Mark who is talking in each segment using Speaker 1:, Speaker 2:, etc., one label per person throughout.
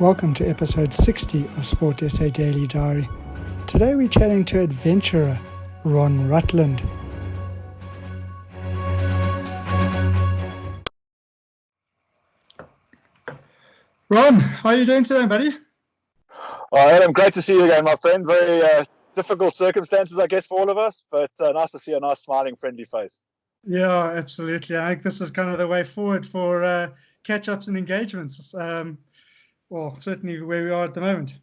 Speaker 1: Welcome to episode 60 of Sport SA Daily Diary. Today we're chatting to adventurer Ron Rutland. Ron, how are you doing today, buddy?
Speaker 2: Adam, great to see you again, my friend. Very difficult circumstances, I guess, for all of us, but nice to see a nice, smiling, friendly face.
Speaker 1: Yeah, absolutely. I think this is kind of the way forward for catch-ups and engagements. Well, certainly where we are at the moment.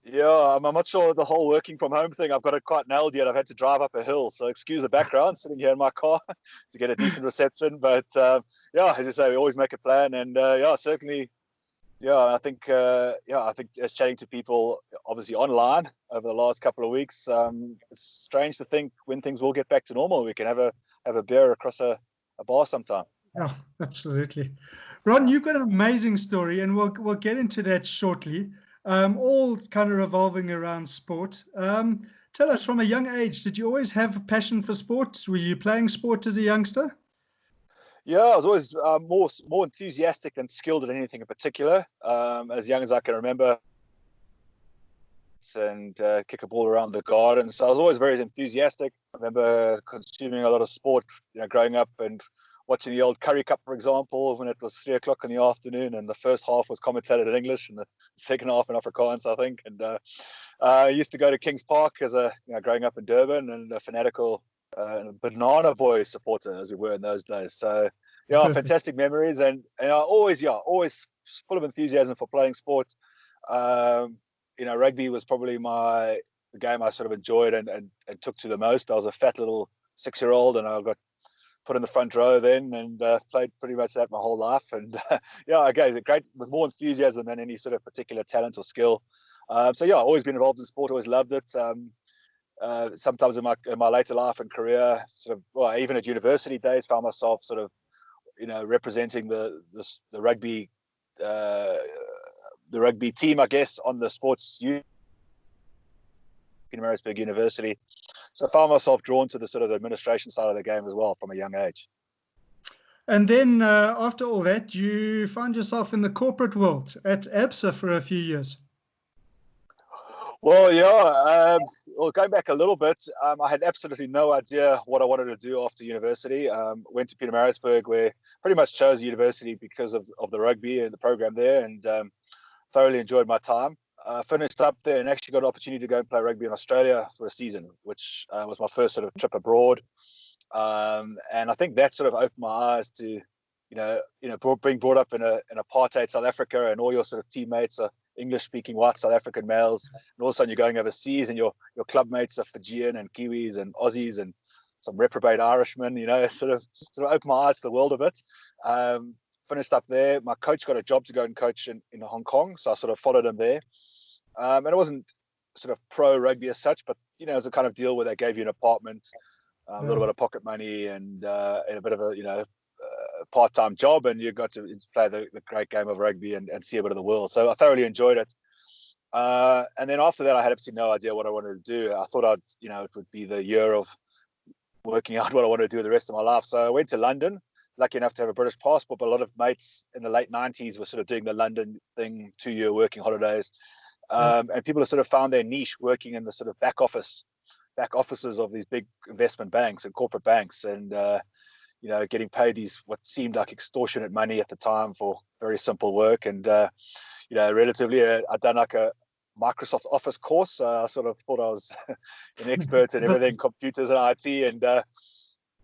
Speaker 2: Yeah, I'm not sure the whole working from home thing, I've got it quite nailed yet. I've had to drive up a hill, so excuse the background, sitting here in my car to get a decent reception. But yeah, as you say, we always make a plan, and certainly. Yeah, I think as chatting to people, obviously online over the last couple of weeks, it's strange to think when things will get back to normal, we can have a beer across a bar sometime.
Speaker 1: Oh, absolutely. Ron, you've got an amazing story, and we'll get into that shortly. All kind of revolving around sport. Tell us, from a young age, did you always have a passion for sport? Were you playing sport as a youngster?
Speaker 2: Yeah, I was always more enthusiastic than skilled at anything in particular. As young as I can remember, and kick a ball around the garden. So I was always very enthusiastic. I remember consuming a lot of sport, growing up and watching the old Curry Cup, for example, when it was 3:00 in the afternoon, and the first half was commentated in English and the second half in Afrikaans, I think. And I used to go to Kings Park as growing up in Durban, and a fanatical banana boy supporter as we were in those days. So yeah, fantastic memories, and I always full of enthusiasm for playing sports. Rugby was probably the game I sort of enjoyed and took to the most. I was a fat little 6-year-old, and I got put in the front row then, and played pretty much that my whole life. And great, with more enthusiasm than any sort of particular talent or skill. Always been involved in sport, always loved it. Sometimes in my later life and career, even at university days, found myself sort of, representing the rugby team, I guess, on the sports youth in Pietermaritzburg University. So I found myself drawn to the sort of administration side of the game as well from a young age.
Speaker 1: And then after all that, you found yourself in the corporate world at ABSA for a few years.
Speaker 2: Well, yeah. Going back a little bit, I had absolutely no idea what I wanted to do after university. Went to Pietermaritzburg, where pretty much chose university because of the rugby and the program there, and thoroughly enjoyed my time. Finished up there and actually got an opportunity to go and play rugby in Australia for a season, which was my first sort of trip abroad. And I think that sort of opened my eyes to, being brought up in apartheid South Africa, and all your sort of teammates are English-speaking white South African males, and all of a sudden you're going overseas, and your club mates are Fijian and Kiwis and Aussies and some reprobate Irishmen. Sort of opened my eyes to the world a bit. Finished up there. My coach got a job to go and coach in Hong Kong, so I sort of followed him there. And it wasn't sort of pro rugby as such, but it was a kind of deal where they gave you an apartment, a little bit of pocket money, and a bit of a part-time job, and you got to play the great game of rugby and see a bit of the world. So I thoroughly enjoyed it. And then after that, I had absolutely no idea what I wanted to do. I thought it would be the year of working out what I wanted to do the rest of my life. So I went to London. Lucky enough to have a British passport, but a lot of mates in the late 90s were sort of doing the London thing, 2-year working holidays. And people have sort of found their niche working in the sort of back offices of these big investment banks and corporate banks, and getting paid these what seemed like extortionate money at the time for very simple work. And relatively, I'd done like a Microsoft Office course. I sort of thought I was an expert in everything, computers and IT, and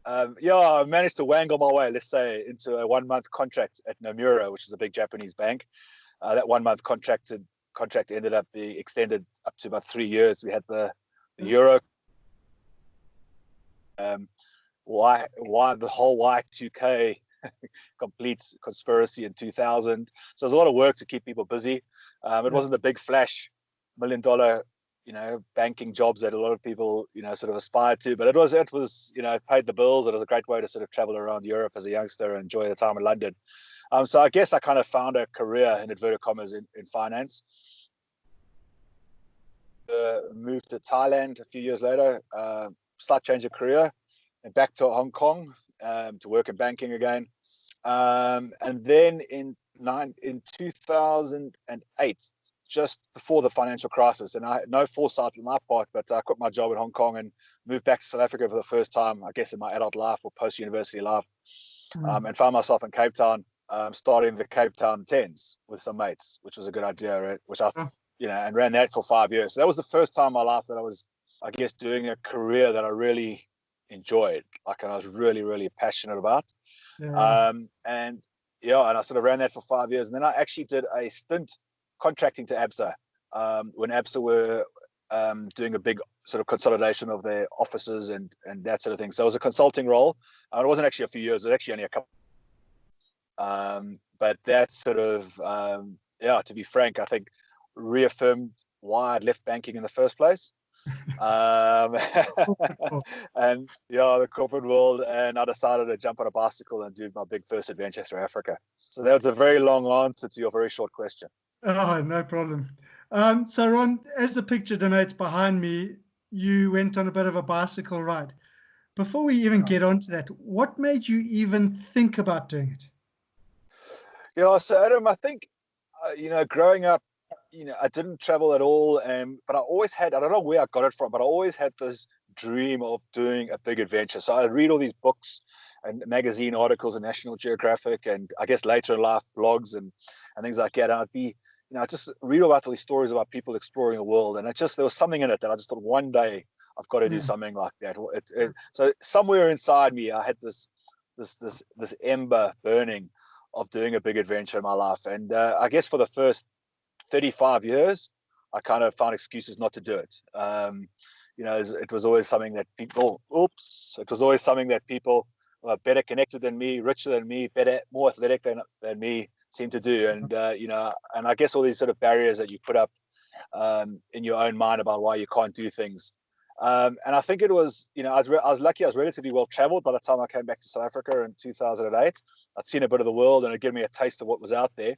Speaker 2: I managed to wangle my way, let's say, into a 1-month contract at Nomura, which is a big Japanese bank. That 1-month contract ended up being extended up to about 3 years. We had the Euro. Why the whole Y2K complete conspiracy in 2000. So there's a lot of work to keep people busy. It wasn't the big flash $1 million banking jobs that a lot of people sort of aspired to, but it was it paid the bills. It was a great way to sort of travel around Europe as a youngster and enjoy the time in London. So I guess I kind of found a career, in inverted commas, in finance. Moved to Thailand a few years later, slight change of career, and back to Hong Kong to work in banking again. And then in in 2008, just before the financial crisis, and I had no foresight on my part, but I quit my job in Hong Kong and moved back to South Africa for the first time, I guess, in my adult life or post-university life, and found myself in Cape Town, starting the Cape Town Tens with some mates, which was a good idea, right? Which I, and ran that for 5 years. So that was the first time in my life that I was, I guess, doing a career that I really enjoyed, like, and I was really, really passionate about. And I sort of ran that for 5 years, and then I actually did a stint contracting to ABSA when ABSA were doing a big sort of consolidation of their offices and that sort of thing. So it was a consulting role. It wasn't actually a few years; it was actually only a couple. But that sort of, to be frank, I think reaffirmed why I'd left banking in the first place. And the corporate world, and I decided to jump on a bicycle and do my big first adventure through Africa. So that was a very long answer to your very short question.
Speaker 1: Oh, no problem. So Ron, as the picture denotes behind me, you went on a bit of a bicycle ride. Before we even get onto that, what made you even think about doing it?
Speaker 2: Yeah, so Adam, I think, growing up, I didn't travel at all, but I always had, I don't know where I got it from, but I always had this dream of doing a big adventure. So I'd read all these books and magazine articles in National Geographic, and I guess later in life blogs and things like that. And I'd be, I just read about all these stories about people exploring the world, and there was something in it that I just thought one day I've got to do something like that. So somewhere inside me, I had this ember burning of doing a big adventure in my life. And I guess for the first 35 years, I kind of found excuses not to do it. It was always something that people, were better connected than me, richer than me, better, more athletic than me seem to do. And, and I guess all these sort of barriers that you put up in your own mind about why you can't do things. And I think it was, I was lucky. I was relatively well traveled by the time I came back to South Africa in 2008. I'd seen a bit of the world, and it gave me a taste of what was out there.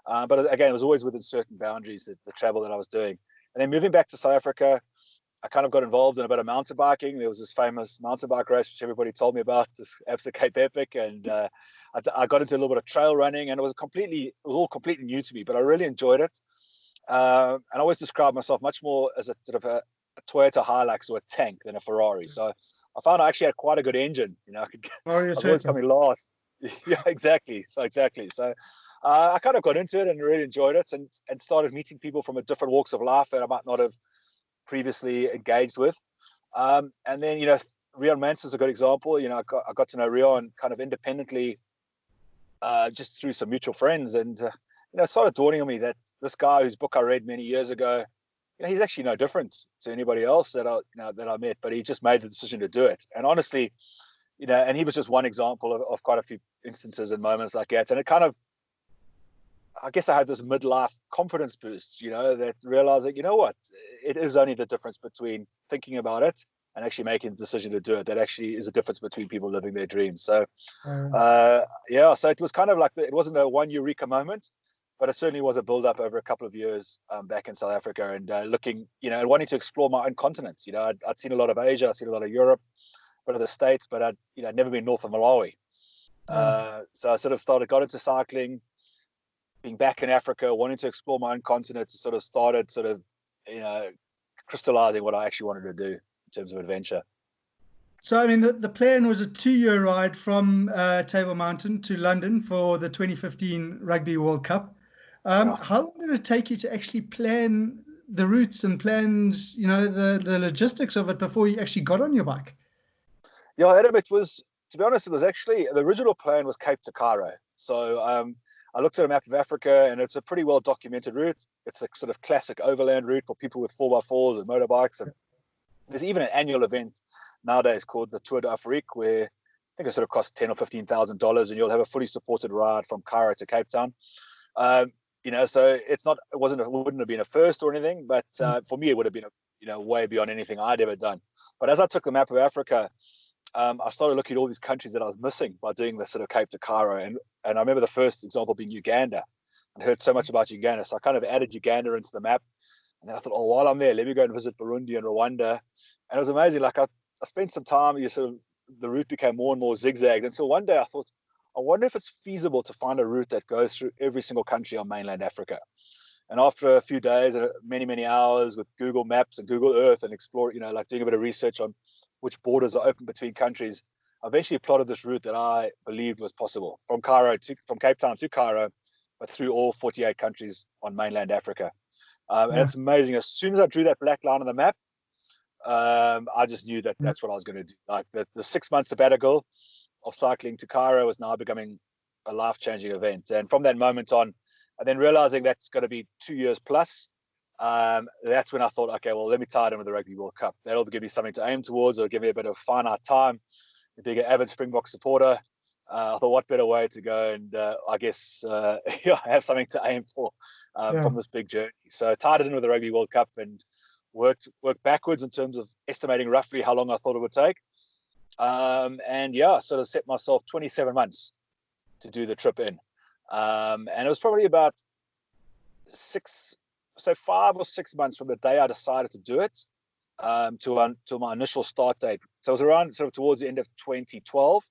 Speaker 2: But again, it was always within certain boundaries, the travel that I was doing. And then moving back to South Africa, I kind of got involved in a bit of mountain biking. There was this famous mountain bike race, which everybody told me about, this ABSA Cape Epic. And I got into a little bit of trail running, and it was all completely new to me, but I really enjoyed it. And I always describe myself much more as a sort of a Toyota Hilux or a tank than a Ferrari. So I found I actually had quite a good engine. I was always coming last. Yeah, exactly. So I kind of got into it and really enjoyed it, and started meeting people from different walks of life that I might not have previously engaged with. And then, Rion Manson's a good example. I got to know Rion kind of independently, just through some mutual friends. And, it started dawning on me that this guy whose book I read many years ago, he's actually no different to anybody else that I met, but he just made the decision to do it. And honestly, and he was just one example of quite a few instances and moments like that. And it kind of, I guess I had this midlife confidence boost, that realized that, what, it is only the difference between thinking about it and actually making the decision to do it. That actually is a difference between people living their dreams. So, so it was kind of like, it wasn't a one eureka moment, but it certainly was a build up over a couple of years back in South Africa, and looking, and wanting to explore my own continents. I'd seen a lot of Asia, I'd seen a lot of Europe, a bit of the States, but I'd never been north of Malawi. So I sort of got into cycling, being back in Africa, wanting to explore my own continent, started crystallizing what I actually wanted to do in terms of adventure.
Speaker 1: So, I mean, the plan was a 2-year ride from Table Mountain to London for the 2015 Rugby World Cup. How long did it take you to actually plan the routes and plans, the logistics of it before you actually got on your bike?
Speaker 2: Yeah, Adam, to be honest, it was actually, the original plan was Cape to Cairo. So I looked at a map of Africa, and it's a pretty well documented route. It's a sort of classic overland route for people with 4x4s and motorbikes. And there's even an annual event nowadays called the Tour d'Afrique, where I think it sort of costs $10,000 or $15,000, and you'll have a fully supported ride from Cairo to Cape Town. So it wouldn't have been a first or anything, but for me, it would have been way beyond anything I'd ever done. But as I took the map of Africa, I started looking at all these countries that I was missing by doing the sort of Cape to Cairo. And I remember the first example being Uganda. I heard so much about Uganda, so I kind of added Uganda into the map. And then I thought, while I'm there, let me go and visit Burundi and Rwanda. And it was amazing. Like I spent some time, the route became more and more zigzagged, until one day I thought, I wonder if it's feasible to find a route that goes through every single country on mainland Africa. And after a few days and many, many hours with Google Maps and Google Earth and explore, like doing a bit of research on which borders are open between countries, I eventually plotted this route that I believed was possible from Cape Town to Cairo, but through all 48 countries on mainland Africa. And it's amazing. As soon as I drew that black line on the map, I just knew that that's what I was going to do. Like the 6 month sabbatical of cycling to Cairo was now becoming a life-changing event. And from that moment on, and then realizing that's going to be 2 years plus, that's when I thought, okay, well, let me tie it in with the Rugby World Cup. That'll give me something to aim towards. It'll give me a bit of finite time. Being an avid Springbok supporter, I thought, what better way to go and I guess have something to aim for from this big journey. So I tied it in with the Rugby World Cup and worked backwards in terms of estimating roughly how long I thought it would take. Sort of set myself 27 months to do the trip in. And it was probably about 5 or 6 months from the day I decided to do it to my initial start date. So it was around sort of towards the end of 2012.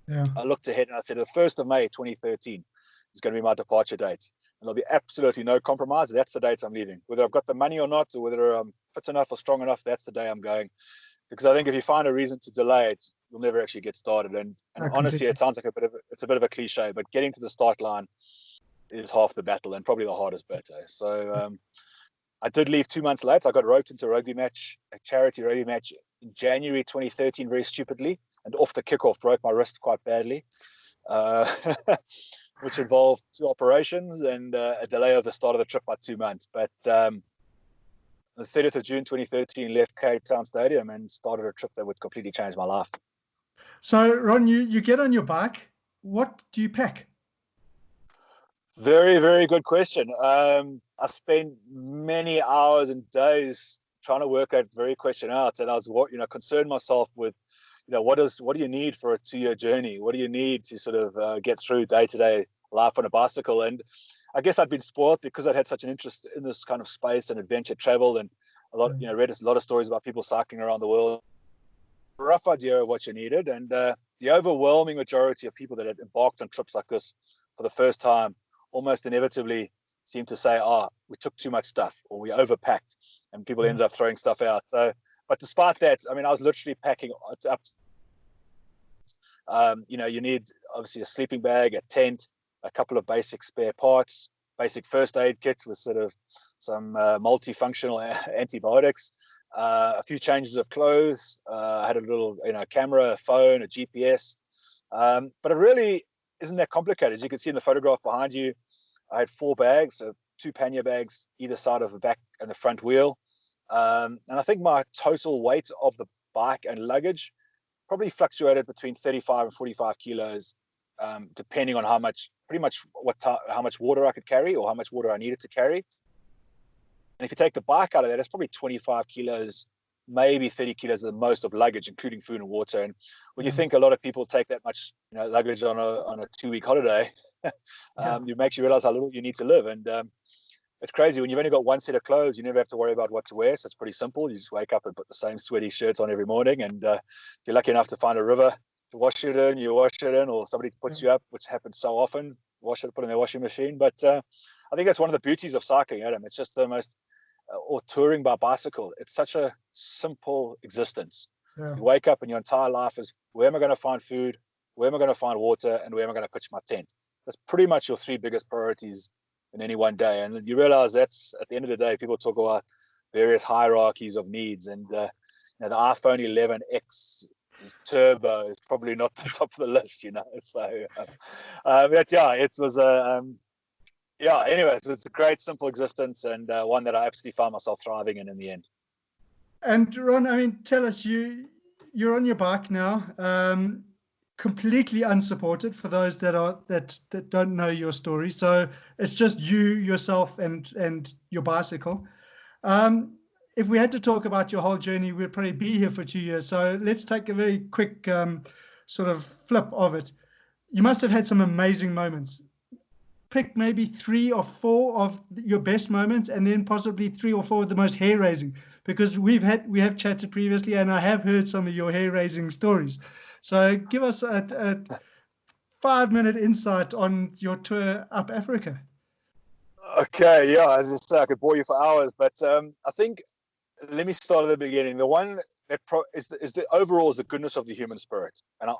Speaker 1: Yeah.
Speaker 2: I looked ahead and I said the 1st of May 2013 is going to be my departure date. And there'll be absolutely no compromise. That's the date I'm leaving. Whether I've got the money or not, or whether I'm fit enough or strong enough, that's the day I'm going. Because I think if you find a reason to delay it, you'll never actually get started. And honestly, it sounds like it's a bit of a cliche, but getting to the start line is half the battle and probably the hardest bit. So I did leave 2 months late. I got roped into a charity rugby match in January 2013, very stupidly, and off the kickoff broke my wrist quite badly, which involved 2 operations and a delay of the start of the trip by 2 months. But the 30th of June 2013, left Cape Town Stadium and started a trip that would completely change my life.
Speaker 1: So, Ron, you get on your bike. What do you pack?
Speaker 2: Very, very good question. I spent many hours and days trying to work that very question out, and I was, concerned myself with, what do you need for a 2-year journey? What do you need to sort of get through day-to-day life on a bicycle? And I guess I'd been spoiled because I'd had such an interest in this kind of space and adventure travel, and read a lot of stories about people cycling around the world. A rough idea of what you needed, and the overwhelming majority of people that had embarked on trips like this for the first time almost inevitably seem to say, we took too much stuff or we overpacked, and people ended up throwing stuff out. So, but despite that, I mean, I was literally packing up. You need obviously a sleeping bag, a tent, a couple of basic spare parts, basic first aid kits with sort of some multifunctional antibiotics, a few changes of clothes. I had a little, camera, a phone, a GPS, but it really isn't that complicated. As you can see in the photograph behind you, I had 4 bags, so 2 pannier bags either side of the back and the front wheel. And I think my total weight of the bike and luggage probably fluctuated between 35 and 45 kilos, depending on how much water I could carry or how much water I needed to carry. And if you take the bike out of that, it's probably 25 kilos, maybe 30 kilos at the most of luggage, including food and water. And when you think a lot of people take that much luggage on a 2-week holiday, it makes you realize how little you need to live. And it's crazy. When you've only got one set of clothes, you never have to worry about what to wear. So it's pretty simple. You just wake up and put the same sweaty shirts on every morning. And if you're lucky enough to find a river to wash it in, you wash it in, or somebody puts you up, which happens so often, wash it, put it in their washing machine. But I think that's one of the beauties of cycling, Adam. It's just the most, or touring by bicycle. It's such a simple existence. Yeah. You wake up and your entire life is, where am I going to find food? Where am I going to find water? And where am I going to pitch my tent? That's pretty much your 3 biggest priorities in any one day. And you realize that's, at the end of the day, people talk about various hierarchies of needs, and the iPhone 11X Turbo is probably not the top of the list, So, but yeah, it was anyways, it's a great simple existence, and one that I absolutely found myself thriving in the end.
Speaker 1: And Ron, I mean, tell us, you're on your bike now, completely unsupported for those that don't know your story. So it's just you, yourself, and your bicycle. If we had to talk about your whole journey, we'd probably be here for 2 years. So let's take a very quick sort of flip of it. You must have had some amazing moments. Pick maybe 3 or 4 of your best moments, and then possibly 3 or 4 of the most hair-raising, because we have chatted previously, and I have heard some of your hair-raising stories. So give us 5-minute insight on your tour up Africa.
Speaker 2: Okay, yeah, as I say, I could bore you for hours, but I think let me start at the beginning. The one that is the overall is the goodness of the human spirit, and I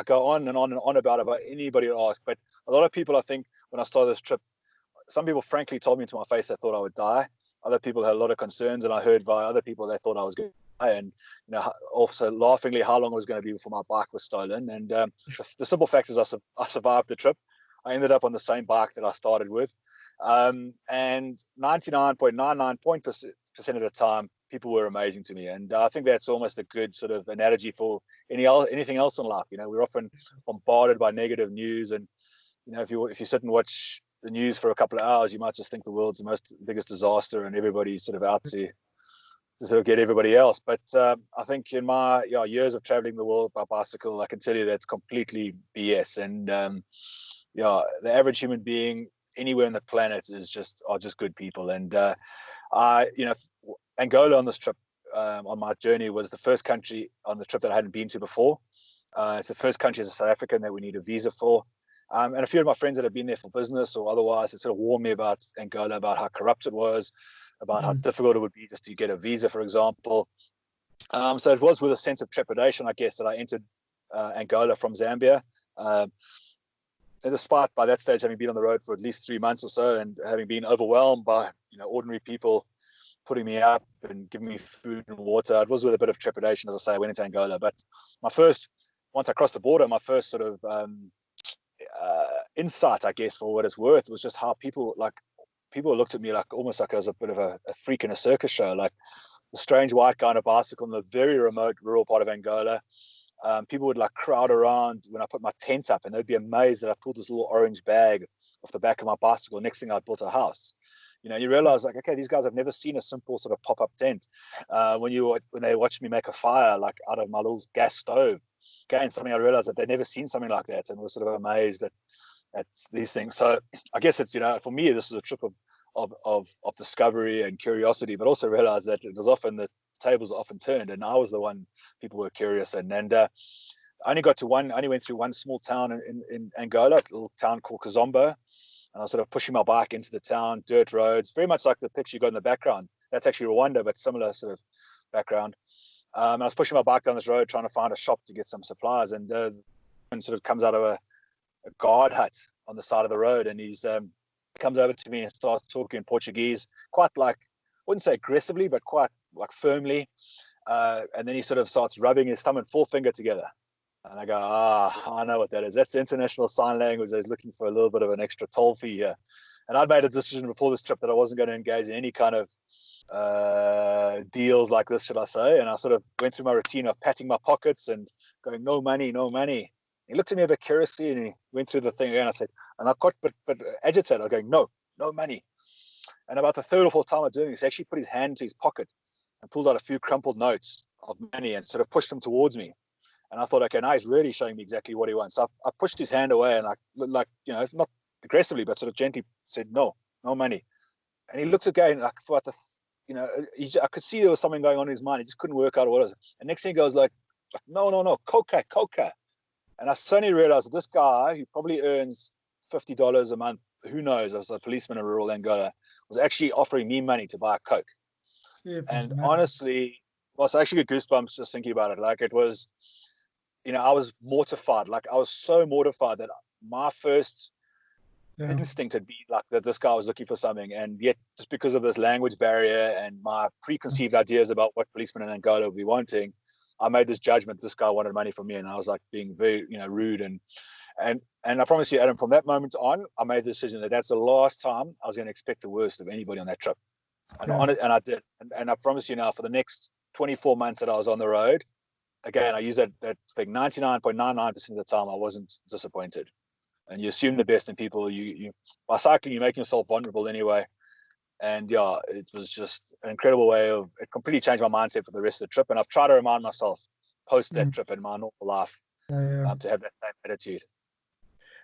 Speaker 2: go on and on and on about anybody to ask, but a lot of people, I think, when I started this trip, some people frankly told me to my face they thought I would die. Other people had a lot of concerns, and I heard via other people they thought I was going to die, and also laughingly how long it was going to be before my bike was stolen. And the simple fact is I survived the trip. I ended up on the same bike that I started with, and 99.99% of the time, people were amazing to me. And I think that's almost a good sort of analogy for anything else in life. We're often bombarded by negative news, and if you sit and watch the news for a couple of hours, you might just think the world's the biggest disaster and everybody's sort of out to sort of get everybody else. But I think in my years of traveling the world by bicycle, I can tell you that's completely BS. And the average human being anywhere on the planet are just good people. And Angola on this trip, on my journey, was the first country on the trip that I hadn't been to before. It's the first country as a South African that we need a visa for. And a few of my friends that have been there for business or otherwise had sort of warned me about Angola, about how corrupt it was, about how difficult it would be just to get a visa, for example. So it was with a sense of trepidation, I guess, that I entered Angola from Zambia. And despite by that stage having been on the road for at least 3 months or so and having been overwhelmed by ordinary people putting me up and giving me food and water, it was with a bit of trepidation, as I say, I went into Angola. But once I crossed the border, my first sort of insight, I guess, for what it's worth, was just how people looked at me like almost like I was a bit of a freak in a circus show, like the strange white guy on a bicycle in the very remote rural part of Angola. People would crowd around when I put my tent up, and they'd be amazed that I pulled this little orange bag off the back of my bicycle. Next thing, I'd built a house. You realize okay, these guys have never seen a simple sort of pop-up tent. When they watched me make a fire out of my little gas stove, again, something I realized that they'd never seen something like that, and was sort of amazed at these things. So I guess it's for me, this is a trip of discovery and curiosity, but also realize that it was often the tables are often turned, and I was the one people were curious in. And I only went through one small town in Angola, a little town called Kazomba. And I was sort of pushing my bike into the town, dirt roads, very much like the picture you got in the background. That's actually Rwanda, but similar sort of background. I was pushing my bike down this road, trying to find a shop to get some supplies, and sort of comes out of a guard hut on the side of the road, and he's comes over to me and starts talking in Portuguese, quite I wouldn't say aggressively, but quite firmly. And then he sort of starts rubbing his thumb and forefinger together. And I go, I know what that is. That's international sign language. I was looking for a little bit of an extra toll fee here. And I'd made a decision before this trip that I wasn't going to engage in any kind of deals like this, should I say. And I sort of went through my routine of patting my pockets and going, no money, no money. He looked at me a bit curiously, and he went through the thing again. I said, and I got but agitated. I was going, no money. And about the third or fourth time of doing this, he actually put his hand into his pocket and pulled out a few crumpled notes of money and sort of pushed them towards me. And I thought, okay, now he's really showing me exactly what he wants. So I pushed his hand away, and not aggressively, but sort of gently said, no money. And he looked again, I could see there was something going on in his mind. He just couldn't work out what it was. And next thing he goes no, coca. And I suddenly realized that this guy, who probably earns $50 a month, who knows, as a policeman in rural Angola, was actually offering me money to buy a Coke. Yeah, and honestly, I actually get goosebumps just thinking about it. It was, I was mortified. I was so mortified that my first instinct had been that this guy was looking for something. And yet, just because of this language barrier and my preconceived ideas about what policemen in Angola would be wanting, I made this judgment this guy wanted money from me, and I was being very rude. And I promise you, Adam, from that moment on, I made the decision that that's the last time I was going to expect the worst of anybody on that trip. And I did. And I promise you now, for the next 24 months that I was on the road, again, I use that thing, 99.99% of the time I wasn't disappointed. And you assume the best in people. You by cycling, you're making yourself vulnerable anyway. And it was just an incredible way it completely changed my mindset for the rest of the trip. And I've tried to remind myself post that trip in my normal life to have that same attitude.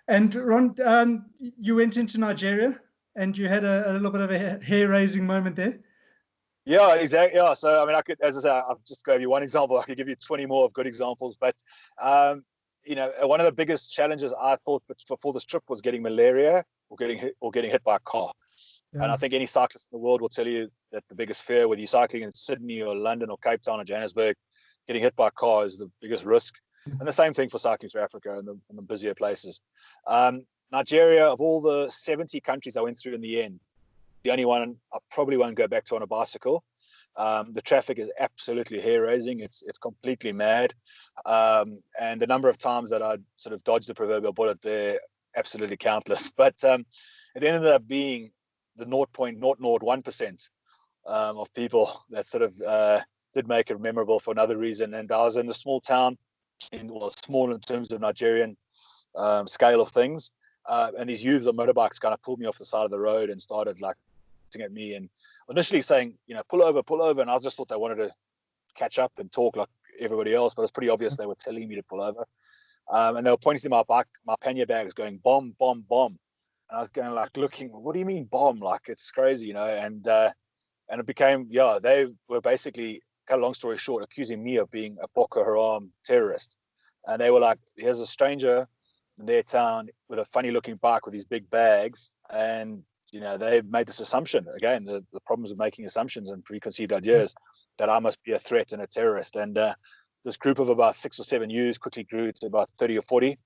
Speaker 1: And Ron, you went into Nigeria and you had a little bit of a hair-raising moment there.
Speaker 2: Yeah, exactly. Yeah, so I mean, I could, as I say, I'll just give you one example. I could give you 20 more of good examples, but one of the biggest challenges I thought before this trip was getting malaria or getting hit by a car.
Speaker 1: Yeah.
Speaker 2: And I think any cyclist in the world will tell you that the biggest fear, whether you're cycling in Sydney or London or Cape Town or Johannesburg, getting hit by a car is the biggest risk. And the same thing for cycling through Africa and the busier places. Nigeria, of all the 70 countries I went through in the end, the only one I probably won't go back to on a bicycle. The traffic is absolutely hair-raising. It's completely mad. And the number of times that I sort of dodged the proverbial bullet there, absolutely countless. But it ended up being the 0.001% of people that sort of did make it memorable for another reason. And I was in a small town, small in terms of Nigerian scale of things. And these youths on motorbikes kind of pulled me off the side of the road and started like at me and initially saying, pull over. And I just thought they wanted to catch up and talk like everybody else, but it's pretty obvious they were telling me to pull over. And they were pointing to my bike, my pannier bags, going bomb, bomb, bomb. And I was going like looking, what do you mean bomb? Like it's crazy, and it became, they were basically, cut a long story short, accusing me of being a Boko Haram terrorist. And they were like, here's a stranger in their town with a funny looking bike with these big bags. And, they made this assumption, again, the problems of making assumptions and preconceived ideas, that I must be a threat and a terrorist. And this group of about 6 or 7 youths quickly grew to about 30 or 40.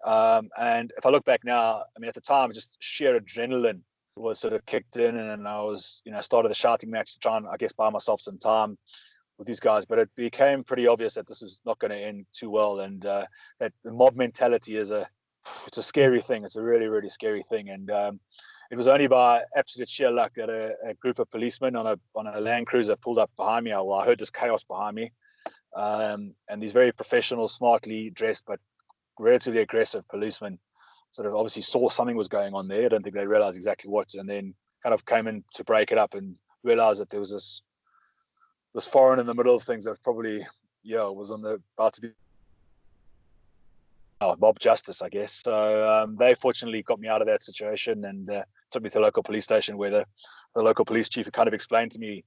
Speaker 2: And if I look back now, I mean, at the time, just sheer adrenaline was sort of kicked in, and I was, started a shouting match to try and, I guess, buy myself some time with these guys. But it became pretty obvious that this was not going to end too well, and that the mob mentality it's a scary thing. It's a really, really scary thing. And it was only by absolute sheer luck that a group of policemen on a Land Cruiser pulled up behind me. Well, I heard this chaos behind me, and these very professional, smartly dressed but relatively aggressive policemen sort of obviously saw something was going on there. I don't think they realized exactly what, and then kind of came in to break it up and realized that there was this foreign in the middle of things that probably was about to be mob justice, I guess. So they fortunately got me out of that situation and took me to the local police station, where the local police chief kind of explained to me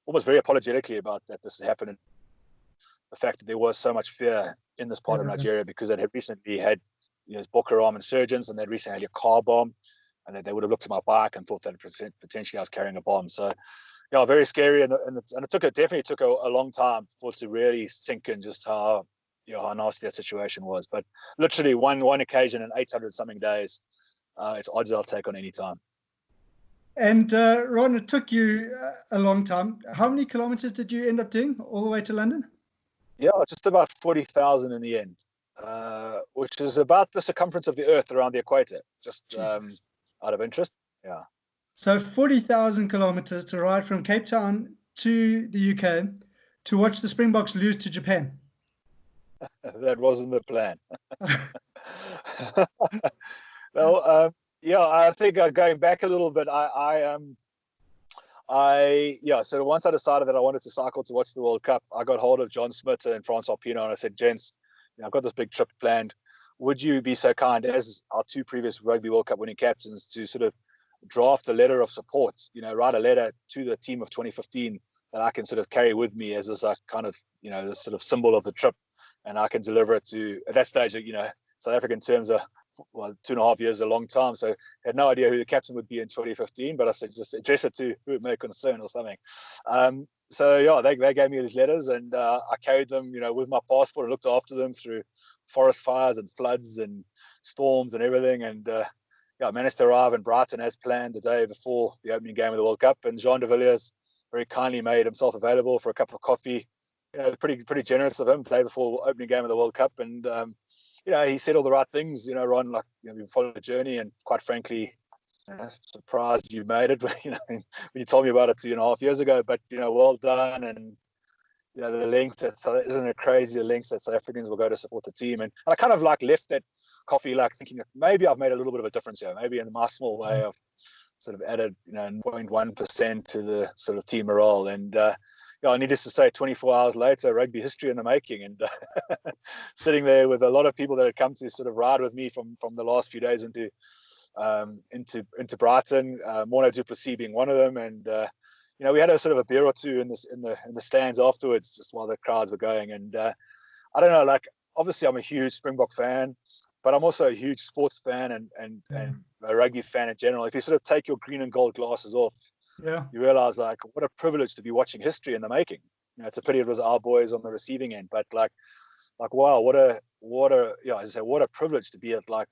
Speaker 2: almost very apologetically about that this had happened, and the fact that there was so much fear in this part of Nigeria because they had recently had Boko Haram insurgents, and they'd recently had a car bomb, and they would have looked at my bike and thought that potentially I was carrying a bomb. So very scary, and it definitely took a long time for it to really sink in just how nasty that situation was. But literally one occasion in 800 something days, it's odds I'll take on any time.
Speaker 1: And Ron, it took you a long time. How many kilometers did you end up doing all the way to London?
Speaker 2: Yeah, just about 40,000 in the end, which is about the circumference of the Earth around the equator, just out of interest. Yeah.
Speaker 1: So 40,000 kilometers to ride from Cape Town to the UK to watch the Springboks lose to Japan.
Speaker 2: That wasn't the plan. Well, I think going back a little bit, so once I decided that I wanted to cycle to watch the World Cup, I got hold of John Smith and Francois Pino, and I said, gents, I've got this big trip planned. Would you be so kind, as our 2 previous Rugby World Cup winning captains, to sort of draft a letter of support, write a letter to the team of 2015 that I can sort of carry with me as this kind of, this sort of symbol of the trip, and I can deliver it to, at that stage, South African terms are, 2.5 years is a long time, so I had no idea who the captain would be in 2015, but I said just address it to who it may concern or something. So they gave me these letters, and I carried them, with my passport, and looked after them through forest fires and floods and storms and everything, and I managed to arrive in Brighton as planned the day before the opening game of the World Cup, and Jean de Villiers very kindly made himself available for a cup of coffee. Pretty generous of him, the day before opening game of the World Cup, and he said all the right things. Ron, like, we followed the journey, and quite frankly, surprised you made it. When you told me about it 2.5 years ago, but well done, and the lengths isn't it crazy, the lengths that South Africans will go to support the team, and I kind of like left that coffee like thinking that maybe I've made a little bit of a difference here. Maybe in my small way I've sort of added 0.1% to the sort of team morale, and needless to say, 24 hours later, rugby history in the making, and sitting there with a lot of people that had come to sort of ride with me from the last few days into Brighton, Morno du Plessis being one of them, and we had a sort of a beer or two in the stands afterwards, just while the crowds were going, and I don't know, like obviously I'm a huge Springbok fan, but I'm also a huge sports fan and a rugby fan in general. If you sort of take your green and gold glasses off, you realize like what a privilege to be watching history in the making. It's a pity it was our boys on the receiving end, but like wow, what a as I say, what a privilege to be at like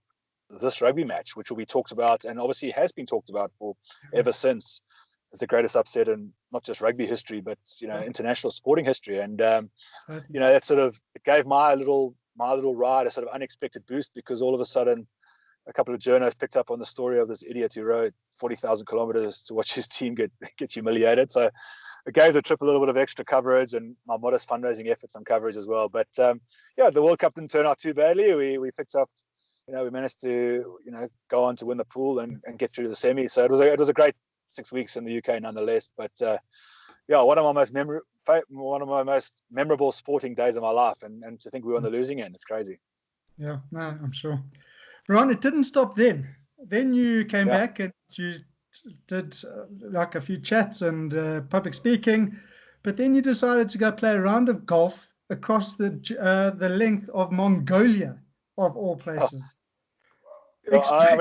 Speaker 2: this rugby match, which will be talked about and obviously has been talked about for ever since. It's the greatest upset in not just rugby history, but international sporting history. And that sort of it gave my little ride a sort of unexpected boost, because all of a sudden a couple of journalists picked up on the story of this idiot who rode 40,000 kilometers to watch his team get humiliated. So it gave the trip a little bit of extra coverage and my modest fundraising efforts on coverage as well. But the World Cup didn't turn out too badly. We picked up, we managed to go on to win the pool and get through the semi. So it was a great 6 weeks in the UK nonetheless. But one of my most memorable sporting days of my life, and to think we were on the losing end, it's crazy.
Speaker 1: Yeah, no, I'm sure. Ron, it didn't stop then. Then you came back and you did like a few chats and public speaking, but then you decided to go play a round of golf across the length of Mongolia, of all places.
Speaker 2: I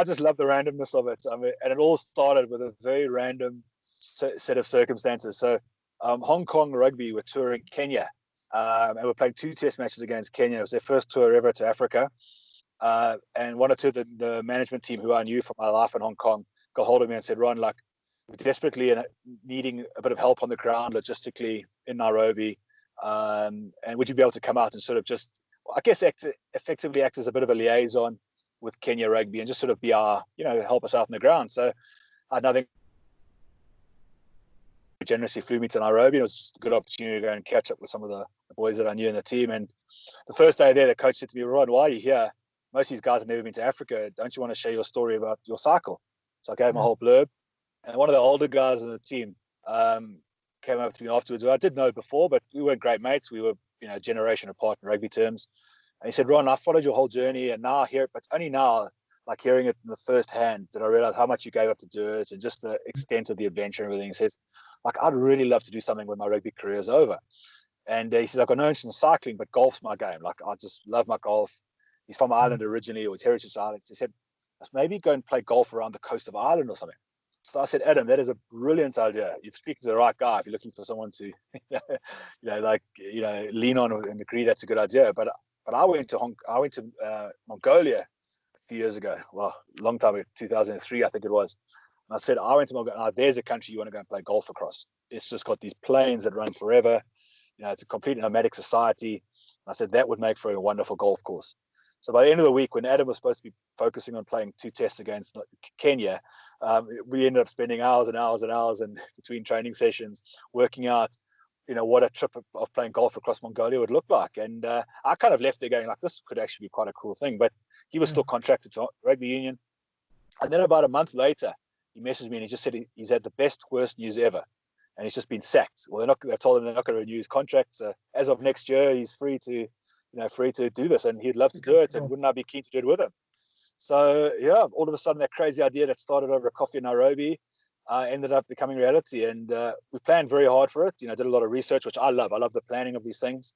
Speaker 2: just love the randomness of it. And it all started with a very random set of circumstances. So Hong Kong Rugby were touring Kenya, and we're playing 2 test matches against Kenya. It was their first tour ever to Africa. And one or two of the management team who I knew from my life in Hong Kong got hold of me and said, Ron, like, we're desperately needing a bit of help on the ground logistically in Nairobi. And would you be able to come out and sort of just, I guess, effectively act as a bit of a liaison with Kenya Rugby and just sort of be our, help us out on the ground. So I had nothing. Generously flew me to Nairobi. It was a good opportunity to go and catch up with some of the boys that I knew in the team. And the first day there, the coach said to me, Ron, why are you here? Most of these guys have never been to Africa. Don't you want to share your story about your cycle? So I gave him a whole blurb. And one of the older guys in the team came up to me afterwards, who I did know before, but we weren't great mates. We were, a generation apart in rugby terms. And he said, Ron, I followed your whole journey, and now I hear it, but only now, like hearing it in the first hand, did I realize how much you gave up to do it and just the extent of the adventure and everything. He says, like, I'd really love to do something when my rugby career is over. And he says, I've got no interest in cycling, but golf's my game. Like, I just love my golf. He's from Ireland originally. It was Heritage Island. He said, let's maybe go and play golf around the coast of Ireland or something. So I said, Adam, that is a brilliant idea. You're speaking to the right guy if you're looking for someone to, lean on and agree that's a good idea. But I went to Mongolia a few years ago. Well, a long time ago, 2003, I think it was. And I said, I went to Mongolia. Now, there's a country you want to go and play golf across. It's just got these plains that run forever. It's a complete nomadic society. And I said, that would make for a wonderful golf course. So by the end of the week, when Adam was supposed to be focusing on playing 2 tests against Kenya, we ended up spending hours and hours and hours and between training sessions working out, what a trip of playing golf across Mongolia would look like. And I kind of left there going, like, this could actually be quite a cool thing. But he was still contracted to rugby union. And then about a month later, he messaged me and he just said he's had the worst news ever. And he's just been sacked. Well, they've told him they're not going to renew his contract. So as of next year, he's free to do this, and he'd love to do it, and wouldn't I be keen to do it with him? So all of a sudden that crazy idea that started over a coffee in Nairobi ended up becoming reality, and we planned very hard for it. Did a lot of research, which I love. I love the planning of these things,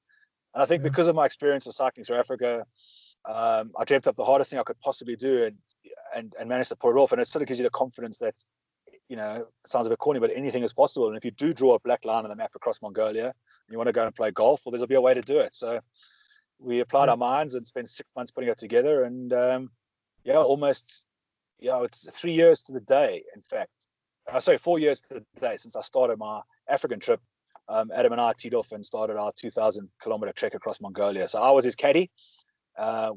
Speaker 2: and I think because of my experience of cycling through Africa, I dreamt up the hardest thing I could possibly do, and managed to pull it off. And it sort of gives you the confidence that, it sounds a bit corny, but anything is possible. And if you do draw a black line on the map across Mongolia, and you want to go and play golf, well, there'll be a way to do it. So we applied our minds and spent 6 months putting it together. And it's 3 years to the day, in fact. 4 years to the day since I started my African trip. Adam and I teed off and started our 2,000-kilometer trek across Mongolia. So I was his caddy.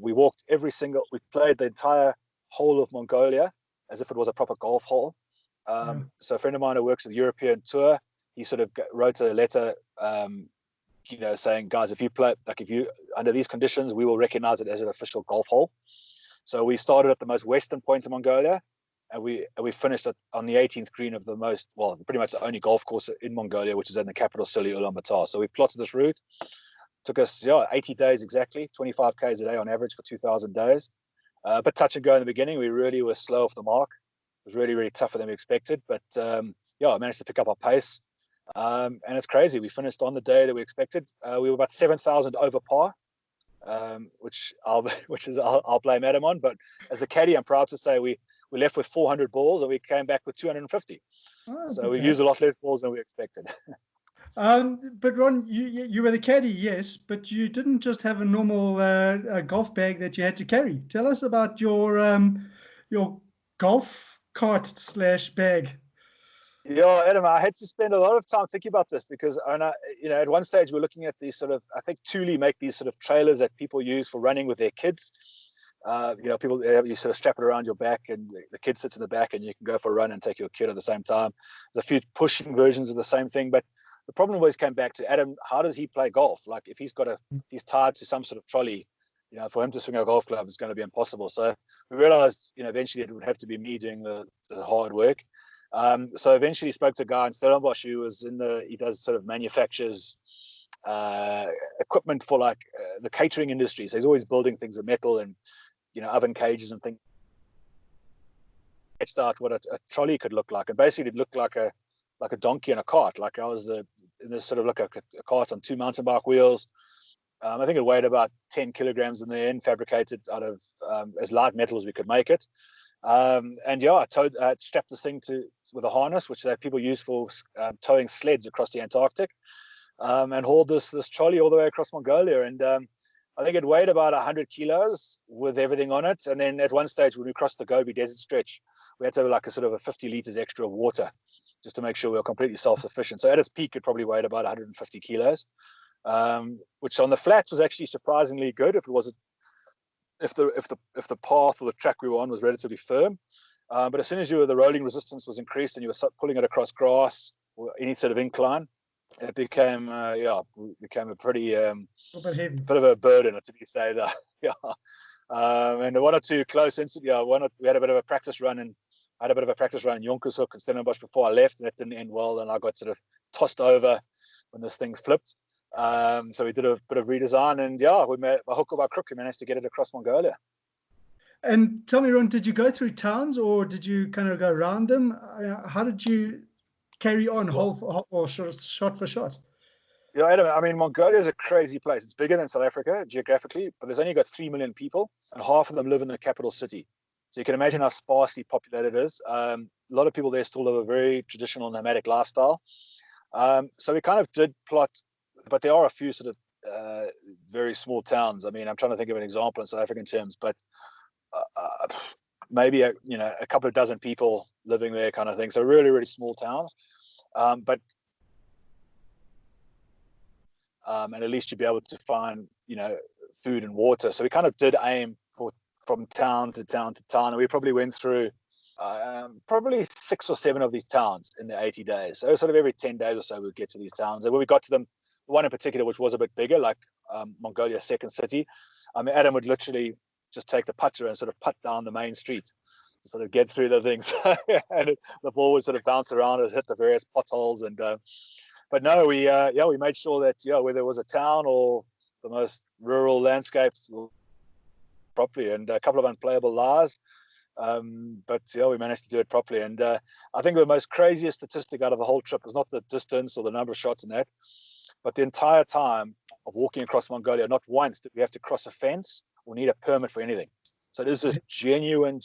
Speaker 2: We played the entire whole of Mongolia as if it was a proper golf hole. So a friend of mine who works at the European Tour, he sort of wrote a letter, saying, guys, if you play, under these conditions, we will recognize it as an official golf hole. So we started at the most western point of Mongolia, and we finished on the 18th green of pretty much the only golf course in Mongolia, which is in the capital city, Ulaanbaatar. So we plotted this route. Took us 80 days exactly, 25 Ks a day on average for 2,000 days. But touch and go in the beginning. We really were slow off the mark. It was really, really tougher than we expected. But I managed to pick up our pace. And it's crazy. We finished on the day that we expected. We were about 7,000 over par, which I'll blame Adam on. But as the caddy, I'm proud to say we left with 400 balls and we came back with 250. So we used a lot less balls than we expected.
Speaker 1: But Ron, you were the caddy, yes, but you didn't just have a normal golf bag that you had to carry. Tell us about your golf cart / bag.
Speaker 2: Yeah, Adam, I had to spend a lot of time thinking about this because, at one stage we're looking at these sort of, I think Thule make these sort of trailers that people use for running with their kids. People, you sort of strap it around your back and the kid sits in the back and you can go for a run and take your kid at the same time. There's a few pushing versions of the same thing, but the problem always came back to Adam, how does he play golf? Like if he's tied to some sort of trolley, for him to swing a golf club is going to be impossible. So we realized, eventually it would have to be me doing the hard work. So eventually spoke to a guy in Stellenbosch who was he does sort of manufactures equipment for like the catering industry. So he's always building things of metal and, oven cages and things. Sketched out what a trolley could look like. And basically it looked like a donkey in a cart. Like I was in this sort of like a cart on 2 mountain bike wheels. I think it weighed about 10 kilograms in the end, fabricated out of as light metal as we could make it. I strapped this thing with a harness, which people use for towing sleds across the Antarctic, and hauled this trolley all the way across Mongolia. And I think it weighed about 100 kilos with everything on it. And then at one stage when we crossed the Gobi Desert stretch, we had to have like a sort of a 50 liters extra of water just to make sure we were completely self-sufficient. So at its peak, it probably weighed about 150 kilos, which on the flats was actually surprisingly good if the path or the track we were on was relatively firm. But as soon as the rolling resistance was increased and you were pulling it across grass or any sort of incline, it became a pretty bit of a burden, to be say that. And one or two close incidents. We had a bit of a practice run in Jonkershoek and Stellenbosch before I left, and that didn't end well, and I got sort of tossed over when this thing flipped. So we did a bit of redesign, and we by hook or by crook, we managed to get it across Mongolia.
Speaker 1: And tell me, Ron, did you go through towns or did you kind of go around them? How did you carry on or shot for shot?
Speaker 2: Yeah, I mean, Mongolia is a crazy place. It's bigger than South Africa geographically, but there's only got 3 million people, and half of them live in the capital city. So you can imagine how sparsely populated it is. A lot of people there still live a very traditional nomadic lifestyle. So we kind of did plot, but there are a few sort of very small towns. I mean, I'm trying to think of an example in South African terms, but maybe a couple of dozen people living there, kind of thing. So really, really small towns. And at least you'd be able to find, food and water. So we kind of did aim from town to town to town, and we probably went through probably 6 or 7 of these towns in the 80 days. So sort of every 10 days or so we'd get to these towns. And when we got to them, the one in particular, which was a bit bigger, like Mongolia's second city, Adam would literally just take the putter and sort of putt down the main street to sort of get through the things. And the ball would sort of bounce around and hit the various potholes. And but no, we made sure that whether it was a town or the most rural landscapes properly, and a couple of unplayable lies. But we managed to do it properly. And I think the most craziest statistic out of the whole trip was not the distance or the number of shots in that, but the entire time of walking across Mongolia, not once did we have to cross a fence or need a permit for anything. So it is this genuine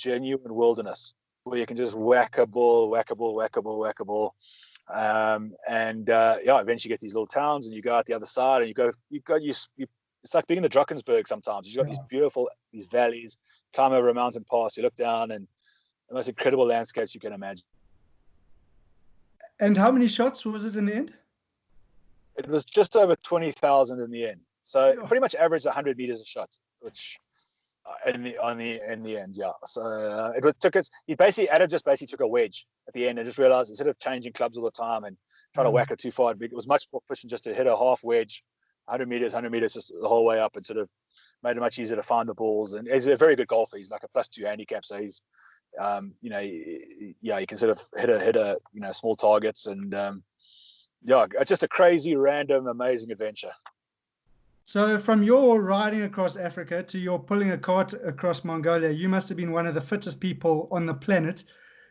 Speaker 2: wilderness where you can just whack a ball. Eventually you get these little towns and you go out the other side and it's like being in the Drakensberg sometimes. You've got these valleys, climb over a mountain pass, you look down, and the most incredible landscapes you can imagine.
Speaker 1: And how many shots was it in the end?
Speaker 2: It was just over 20,000 in the end. So pretty much averaged 100 meters a shot, which in the end, yeah. So Adam just basically took a wedge at the end and just realized instead of changing clubs all the time and trying to whack it too far, it was much more efficient just to hit a half wedge, 100 meters just the whole way up, and sort of made it much easier to find the balls. And he's a very good golfer. He's like a +2 handicap, so he's you can sort of hit a small targets, and it's just a crazy, random, amazing adventure.
Speaker 1: So from your riding across Africa to your pulling a cart across Mongolia, you must have been one of the fittest people on the planet.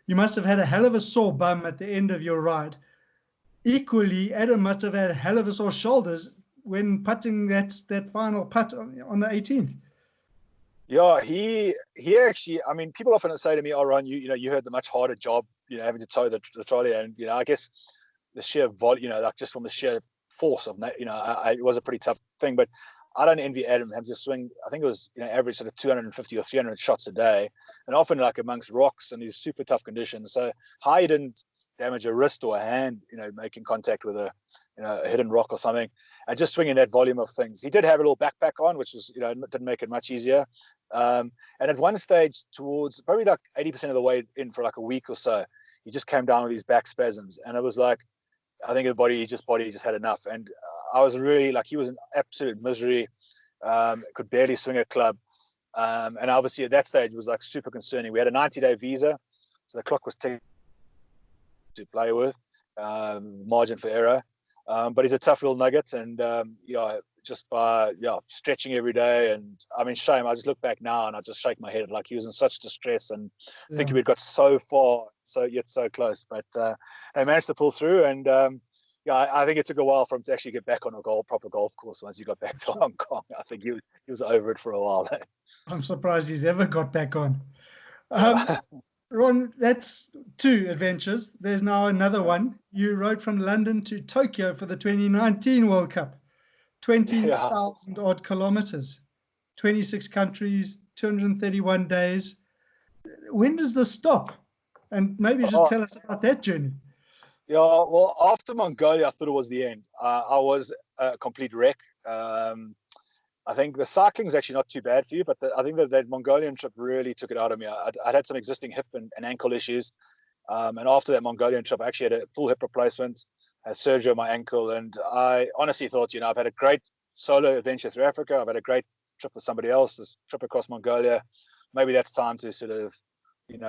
Speaker 1: You must have had a hell of a sore bum at the end of your ride. equally, Adam must have had a hell of a sore shoulders when putting that final putt on the 18th.
Speaker 2: Yeah, he actually. I mean, people often say to me, "Oh, Ron, you had the much harder job, having to tow the trolley." And I guess the sheer volume, like just from the sheer force of, it was a pretty tough thing. But I don't envy Adam having to swing. I think it was average sort of 250 or 300 shots a day, and often like amongst rocks and these super tough conditions. So how he didn't damage a wrist or a hand, making contact with a hidden rock or something, and just swinging that volume of things. He did have a little backpack on, which was didn't make it much easier. And at one stage, towards probably like 80% of the way in for like a week or so, he just came down with these back spasms, and it was like, I think his body just had enough. And I was really like, he was in absolute misery, could barely swing a club. And obviously at that stage it was like super concerning. We had a 90-day visa, so the clock was ticking to play with, margin for error. But he's a tough little nugget, and just by stretching every day. And I mean, shame. I just look back now and I just shake my head. Like, he was in such distress, and I think we'd got so far, yet so close. But they managed to pull through, and I think it took a while for him to actually get back on a proper golf course once he got back to Hong Kong. I think he was over it for a while.
Speaker 1: I'm surprised he's ever got back on. Ron, that's 2 adventures. There's now another one. You rode from London to Tokyo for the 2019 World Cup. 20,000 odd kilometers, 26 countries, 231 days. When does this stop? And maybe just tell us about that journey.
Speaker 2: Yeah, well, after Mongolia, I thought it was the end. I was a complete wreck. I think the cycling is actually not too bad for you, but I think that Mongolian trip really took it out of me. I'd had some existing hip and ankle issues. And after that Mongolian trip, I actually had a full hip replacement, had surgery on my ankle. And I honestly thought, I've had a great solo adventure through Africa. I've had a great trip with somebody else, this trip across Mongolia. Maybe that's time to sort of,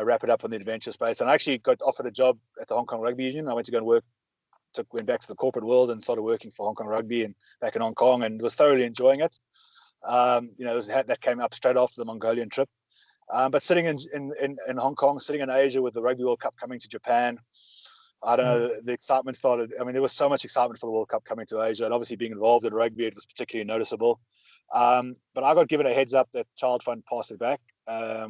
Speaker 2: wrap it up on the adventure space. And I actually got offered a job at the Hong Kong Rugby Union. I went to go and went back to the corporate world and started working for Hong Kong Rugby and back in Hong Kong, and was thoroughly enjoying it. That came up straight after the Mongolian trip. But sitting in Hong Kong, sitting in Asia with the Rugby World Cup coming to Japan, I don't know, the excitement started. I mean, there was so much excitement for the World Cup coming to Asia, and obviously being involved in rugby, it was particularly noticeable. But I got given a heads up that Child Fund passed it back,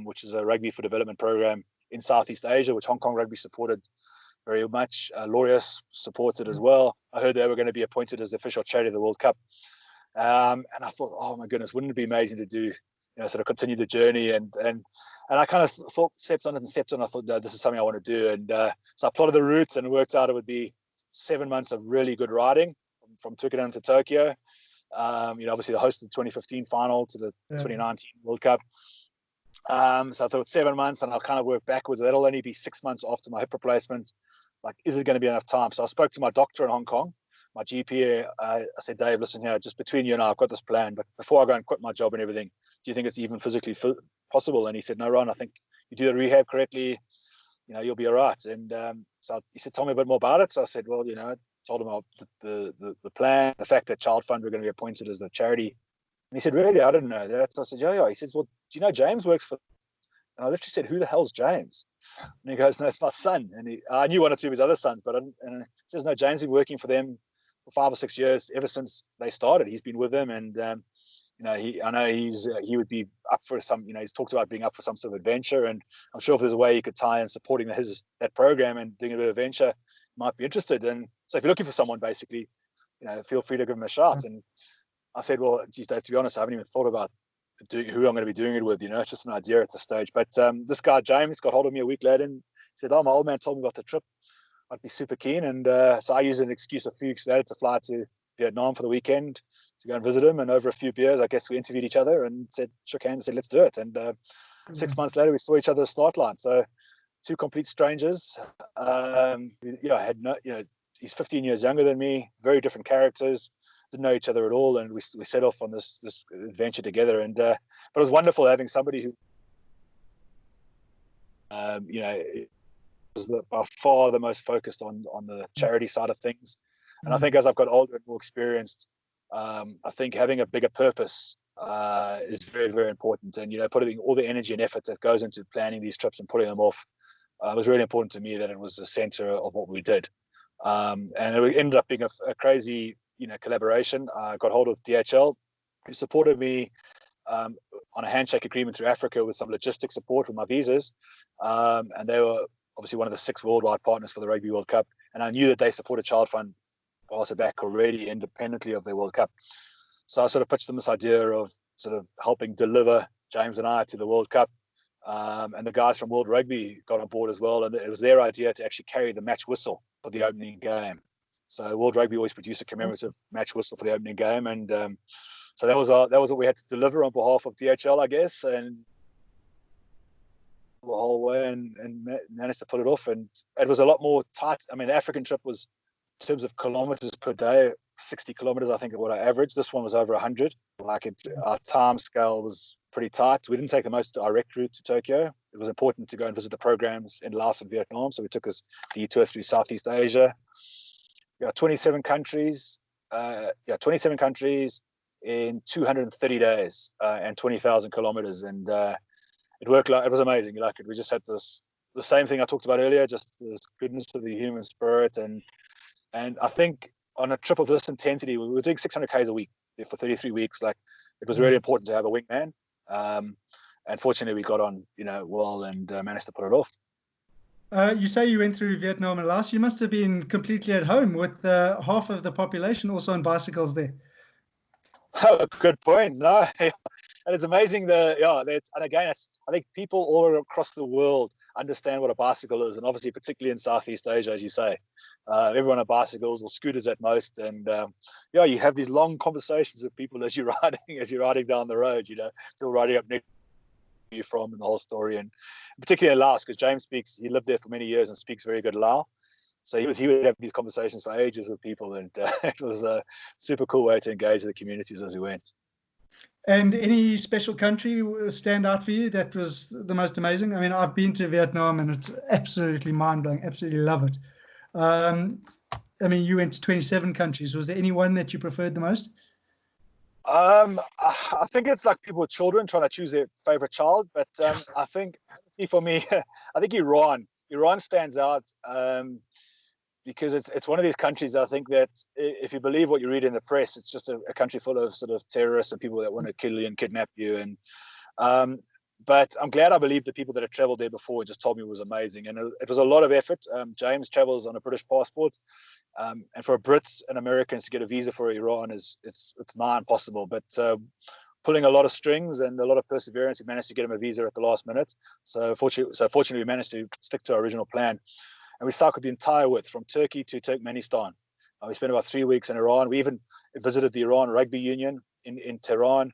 Speaker 2: which is a rugby for development program in Southeast Asia, which Hong Kong Rugby supported very much. Laureus supported as well. I heard they were going to be appointed as the official charity of the World Cup. And I thought, oh my goodness, wouldn't it be amazing to do, sort of continue the journey? And I kind of thought, stepped on. I thought, no, this is something I want to do. And so I plotted the routes, and it worked out it would be 7 months of really good riding from Twickenham to Tokyo. Obviously the host of the 2015 final to the 2019 World Cup. So I thought 7 months, and I'll kind of work backwards. That'll only be 6 months after my hip replacement. Like, is it going to be enough time? So I spoke to my doctor in Hong Kong, my GP. I said, Dave, listen here, just between you and I, I've got this plan, but before I go and quit my job and everything, do you think it's even physically possible? And he said, no, Ron, I think you do the rehab correctly, you'll be all right. And so he said, tell me a bit more about it. So I said, well, told him about the plan, the fact that Child Fund were going to be appointed as the charity. And he said, really? I didn't know that. So I said, yeah. He says, well, do you know James works for? And I literally said, who the hell's James? And he goes, no, it's my son. And I knew one or two of his other sons, but he says, no, James has been working for them for 5 or 6 years, ever since they started. He's been with them, and I know he would be up for some. He's talked about being up for some sort of adventure, and I'm sure if there's a way he could tie in supporting that program and doing a bit of adventure, might be interested. And so if you're looking for someone, basically, feel free to give him a shot. And I said, well, geez, Dave, to be honest, I haven't even thought about who I'm going to be doing it with. It's just an idea at this stage. But this guy James got hold of me a week later and said, oh, my old man told me about the trip. I'd be super keen. And so I used an excuse a few weeks later to fly to Vietnam for the weekend to go and visit him. And over a few beers, I guess we interviewed each other and shook hands and said, let's do it. And 6 months later, we saw each other at the start line. So 2 complete strangers. He's 15 years younger than me, very different characters, didn't know each other at all. And we set off on this adventure together. And but it was wonderful having somebody who, was by far the most focused on the charity side of things. And I think as I've got older and more experienced, I think having a bigger purpose is very, very important. And, putting all the energy and effort that goes into planning these trips and putting them off was really important to me, that it was the center of what we did. And it ended up being a crazy, collaboration. I got hold of DHL, who supported me on a handshake agreement through Africa with some logistic support with my visas. And they were obviously one of the 6 worldwide partners for the Rugby World Cup. And I knew that they supported Child Fund pass it back already independently of the World Cup. So I sort of pitched them this idea of sort of helping deliver James and I to the World Cup. And the guys from World Rugby got on board as well. And it was their idea to actually carry the match whistle for the opening game. So World Rugby always produce a commemorative match whistle for the opening game. And so that was what we had to deliver on behalf of DHL, I guess. And the whole way and managed to pull it off. And it was a lot more tight. I mean, the African trip was, in terms of kilometers per day, 60 kilometers, I think, of what I averaged. This one was over 100. Our time scale was pretty tight. We didn't take the most direct route to Tokyo. It was important to go and visit the programs in Laos and Vietnam. So we took us the tour through Southeast Asia. 27 countries. 27 countries in 230 days and 20,000 kilometers. And it worked. It was amazing. We just had the same thing I talked about earlier, just this goodness of the human spirit. And I think on a trip of this intensity, we were doing 600 Ks a week for 33 weeks. It was really important to have a wingman. And fortunately, we got on, well, and managed to pull it off.
Speaker 1: You say you went through Vietnam and Laos. You must have been completely at home with half of the population also on bicycles there.
Speaker 2: Oh, good point. No, and it's amazing. And again, I think people all across the world understand what a bicycle is, and obviously, particularly in Southeast Asia, as you say, everyone on bicycles or scooters at most, and you have these long conversations with people as you're riding down the road. People riding up next to you from, and the whole story, and particularly in Laos, because James he lived there for many years and speaks very good Lao. So he would have these conversations for ages with people, and it was a super cool way to engage the communities as we went.
Speaker 1: And any special country stand out for you that was the most amazing? I mean, I've been to Vietnam and it's absolutely mind-blowing. Absolutely love it. I mean, you went to 27 countries. Was there any one that you preferred the most?
Speaker 2: I think it's like people with children trying to choose their favorite child. But I think for me, I think Iran. Iran stands out. Because it's one of these countries, I think, that if you believe what you read in the press, it's just a country full of sort of terrorists and people that want to kill you and kidnap you. And but I'm glad I believe the people that had traveled there before just told me it was amazing. And it was a lot of effort. James travels on a British passport. And for Brits and Americans to get a visa for Iran it's nigh impossible. But pulling a lot of strings and a lot of perseverance, we managed to get him a visa at the last minute. So fortunately, we managed to stick to our original plan. And we cycled the entire width from Turkey to Turkmenistan. We spent about 3 weeks in Iran. We even visited the Iran Rugby Union in Tehran.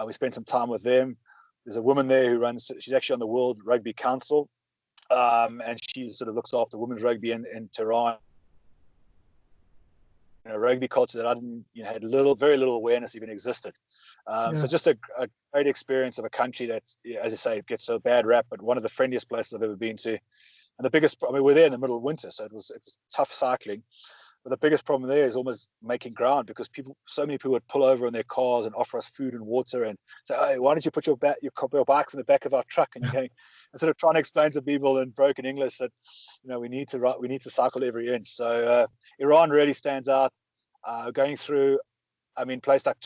Speaker 2: We spent some time with them. There's a woman there who she's actually on the World Rugby Council. And she sort of looks after women's rugby in Tehran. Rugby culture that I didn't, had very little awareness even existed. So just a great experience of a country that, as I say, gets a bad rap, but one of the friendliest places I've ever been to. And the biggest problem, we're there in the middle of winter, so it was tough cycling. But the biggest problem there is almost making ground, because so many people would pull over in their cars and offer us food and water and say, "Hey, why don't you put your bikes in the back of our truck?" And you're going, instead of trying to explain to people in broken English that we need to cycle every inch. So Iran really stands out. Going through, places like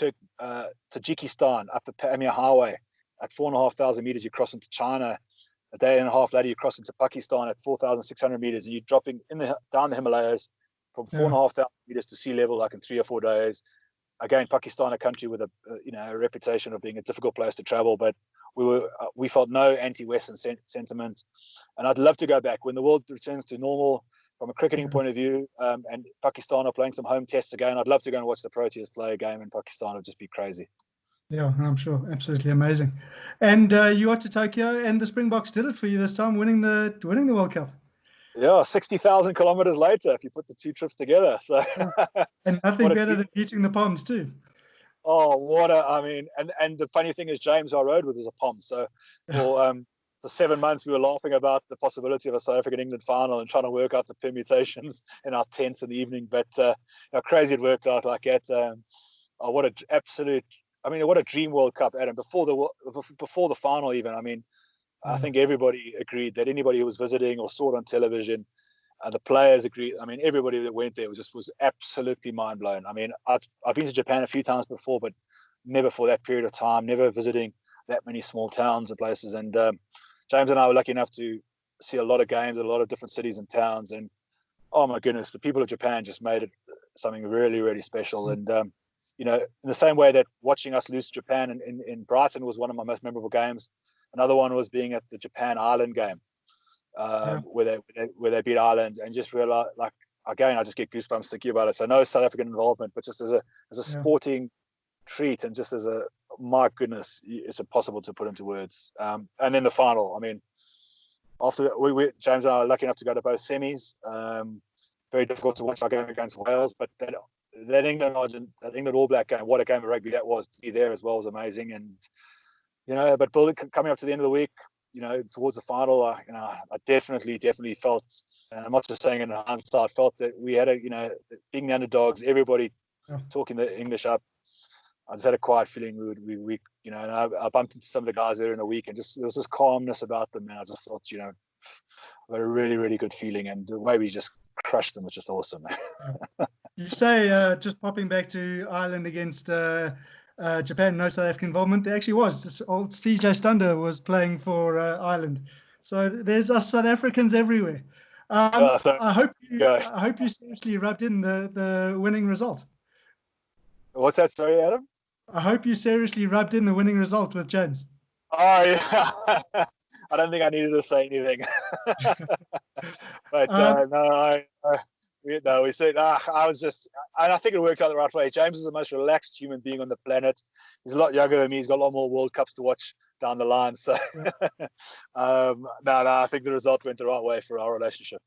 Speaker 2: Tajikistan up the Pamir Highway at 4,500 meters, you cross into China. A day and a half later, you cross into Pakistan at 4,600 meters, and you're dropping down the Himalayas from 4,500 meters to sea level, like in 3 or 4 days. Again, Pakistan, a country with a reputation of being a difficult place to travel, but we felt no anti-Western sentiment, and I'd love to go back when the world returns to normal from a cricketing point of view. And Pakistan are playing some home tests again. I'd love to go and watch the Proteas play a game in Pakistan. It'd just be crazy.
Speaker 1: Yeah, I'm sure. Absolutely amazing. And you got to Tokyo, and the Springboks did it for you this time, winning the World Cup.
Speaker 2: Yeah, 60,000 kilometers later, if you put the two trips together. So,
Speaker 1: and nothing better than beating the Poms too.
Speaker 2: Oh, and the funny thing is, James, I rode with was a Pom. So for 7 months, we were laughing about the possibility of a South African England final and trying to work out the permutations in our tents in the evening. But how crazy it worked out like that. What an absolute. What a dream World Cup, Adam. Before the final, even. I think everybody agreed that anybody who was visiting or saw it on television, The players agreed. I mean, everybody that went there was absolutely mind blown. I mean, I've been to Japan a few times before, but never for that period of time. Never visiting that many small towns and places. And James and I were lucky enough to see a lot of games in a lot of different cities and towns. And oh my goodness, the people of Japan just made it something really, really special. And you know, in the same way that watching us lose to Japan in Brighton was one of my most memorable games. Another one was being at the Japan Ireland game. Where they beat Ireland, and just realize, like, again, I just get goosebumps thinking about it. So no South African involvement, but just as a sporting treat, and just as a, my goodness, it's impossible to put into words. And then the final, I mean, after that, James and I are lucky enough to go to both semis. Very difficult to watch our game against Wales, but that England All Black game, what a game of rugby that was. To be there as well was amazing. And you know, but coming up to the end of the week, you know, towards the final, you know, I definitely felt, and I'm not just saying in hindsight, felt that we had you know, being the underdogs, everybody talking the English up. I just had a quiet feeling we you know, and I bumped into some of the guys there in the week, and just there was this calmness about them, and I just thought, you know, I had a really, really good feeling, and the way we just crushed them was just awesome.
Speaker 1: You say, just popping back to Ireland against Japan, no South African involvement. There actually was. This old CJ Stander was playing for Ireland. So there's us South Africans everywhere. I hope you seriously rubbed in the winning result.
Speaker 2: What's that? Sorry, Adam?
Speaker 1: I hope you seriously rubbed in the winning result with James.
Speaker 2: Oh, yeah. I don't think I needed to say anything. But no, we said, I was just, and I think it worked out the right way. James is the most relaxed human being on the planet. He's a lot younger than me. He's got a lot more World Cups to watch down the line. So, I think the result went the right way for our relationship.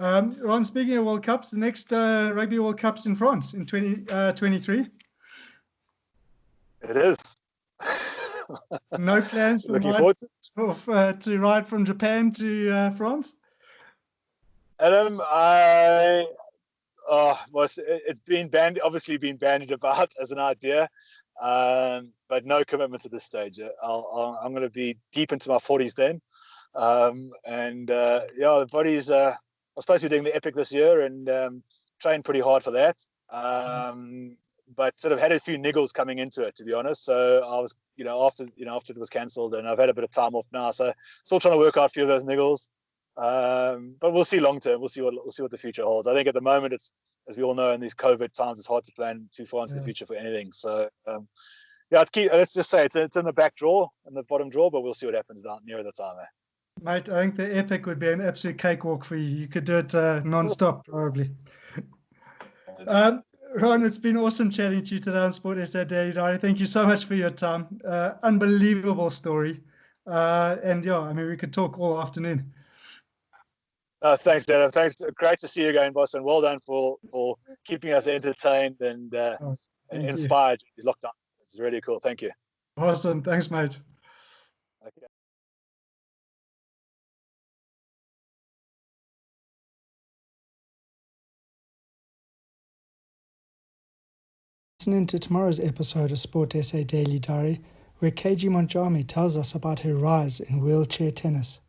Speaker 1: Ron, speaking of World Cups, the next Rugby World Cup's in France in 2023.
Speaker 2: It is.
Speaker 1: No plans to ride from Japan to France?
Speaker 2: Adam, it's been obviously been bandied about as an idea, but no commitment at this stage. I'm going to be deep into my 40s then, the body's. I was supposed to be doing the Epic this year and trained pretty hard for that, but sort of had a few niggles coming into it, to be honest. So I was, after it was cancelled, and I've had a bit of time off now, so still trying to work out a few of those niggles. But we'll see long term. We'll see what the future holds. I think at the moment, it's, as we all know, in these COVID times, it's hard to plan too far into the future for anything. So let's just say it's in the back drawer, in the bottom drawer, but we'll see what happens down nearer the time.
Speaker 1: Mate, I think the Epic would be an absolute cakewalk for you. You could do it non-stop, probably. Ron, it's been awesome chatting to you today on Sport SA Daily Diary. Thank you so much for your time. Unbelievable story. We could talk all afternoon.
Speaker 2: Thanks, Dad. Thanks. Great to see you again, boss, and well done for keeping us entertained and inspired. He's locked on. It's really cool. Thank you.
Speaker 1: Awesome. Thanks, mate.
Speaker 2: Okay.
Speaker 1: Listening to tomorrow's episode of Sport SA Daily Diary, where KG Montjami tells us about her rise in wheelchair tennis.